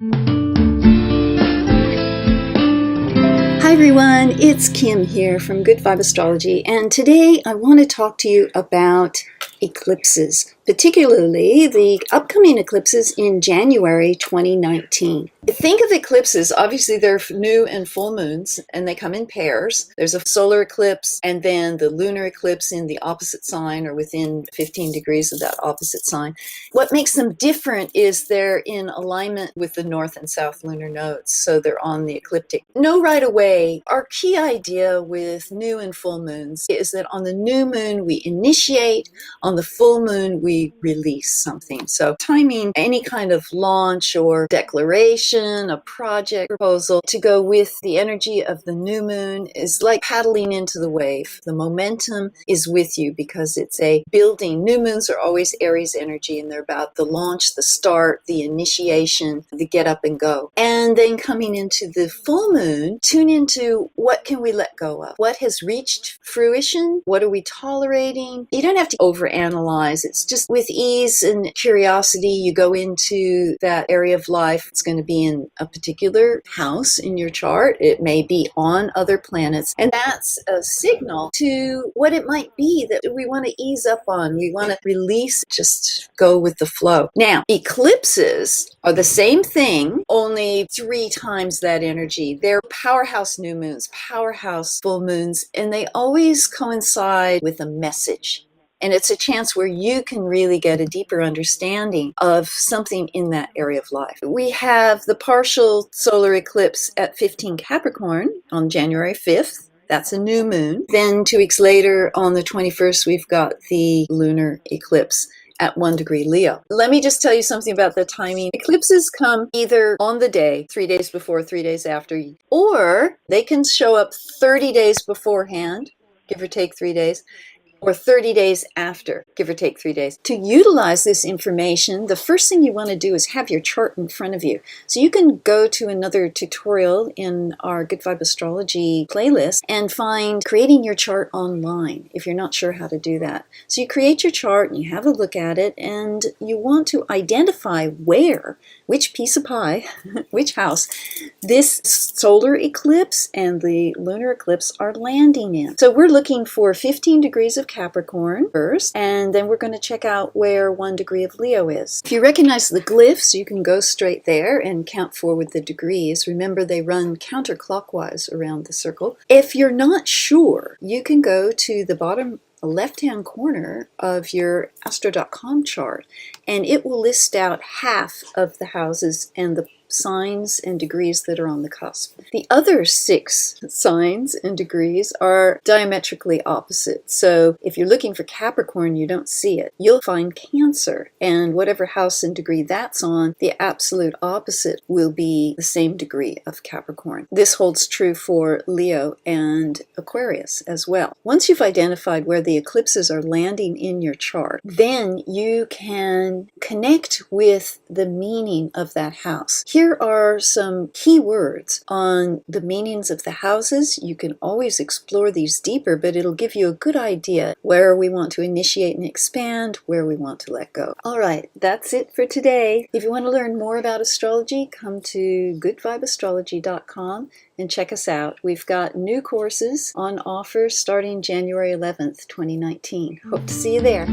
Hi everyone, it's Kim here from Good Vibe Astrology, and today I want to talk to you about eclipses, particularly the upcoming eclipses in January 2019. Think of eclipses, obviously they're new and full moons, and they come in pairs. There's a solar eclipse and then the lunar eclipse in the opposite sign or within 15 degrees of that opposite sign. What makes them different is they're in alignment with the north and south lunar nodes, so they're on the ecliptic. Know right away, our key idea with new and full moons is that on the new moon we initiate, on the full moon we release something. So timing any kind of launch or declaration, a project proposal to go with the energy of the new moon is like paddling into the wave. The momentum is with you because it's a building. New moons are always Aries energy, and they're about the launch, the start, the initiation, the get up and go. And then coming into the full moon, tune into what can we let go of? What has reached fruition? What are we tolerating? You don't have to overanalyze. It's just with ease and curiosity, you go into that area of life. It's going to be in a particular house in your chart. It may be on other planets. And that's a signal to what it might be that we want to ease up on. We want to release, just go with the flow. Now, eclipses are the same thing, only 3 times that energy. They're powerhouse new moons, powerhouse full moons, and they always coincide with a message. And it's a chance where you can really get a deeper understanding of something in that area of life. We have the partial solar eclipse at 15 Capricorn on January 5th. That's a new moon. Then 2 weeks later, on the 21st, we've got the lunar eclipse at 1 degree Leo. Let me just tell you something about the timing. Eclipses come either on the day, 3 days before, 3 days after, or they can show up 30 days beforehand, give or take 3 days, or 30 days after, give or take 3 days. To utilize this information, the first thing you want to do is have your chart in front of you. So you can go to another tutorial in our Good Vibe Astrology playlist and find creating your chart online if you're not sure how to do that. So you create your chart and you have a look at it, and you want to identify where, which piece of pie, which house, this solar eclipse and the lunar eclipse are landing in. So we're looking for 15 degrees of Capricorn first, and then we're going to check out where 1 degree of Leo is. If you recognize the glyphs, you can go straight there and count forward the degrees. Remember, they run counterclockwise around the circle. If you're not sure, you can go to the bottom left-hand corner of your astro.com chart, and it will list out half of the houses and the signs and degrees that are on the cusp. The other 6 signs and degrees are diametrically opposite. So if you're looking for Capricorn, you don't see it. You'll find Cancer, and whatever house and degree that's on, the absolute opposite will be the same degree of Capricorn. This holds true for Leo and Aquarius as well. Once you've identified where the eclipses are landing in your chart, then you can connect with the meaning of that house. Here are some key words on the meanings of the houses. You can always explore these deeper, but it'll give you a good idea where we want to initiate and expand, where we want to let go. All right, that's it for today. If you want to learn more about astrology, come to goodvibeastrology.com and check us out. We've got new courses on offer starting January 11th, 2019. Hope to see you there.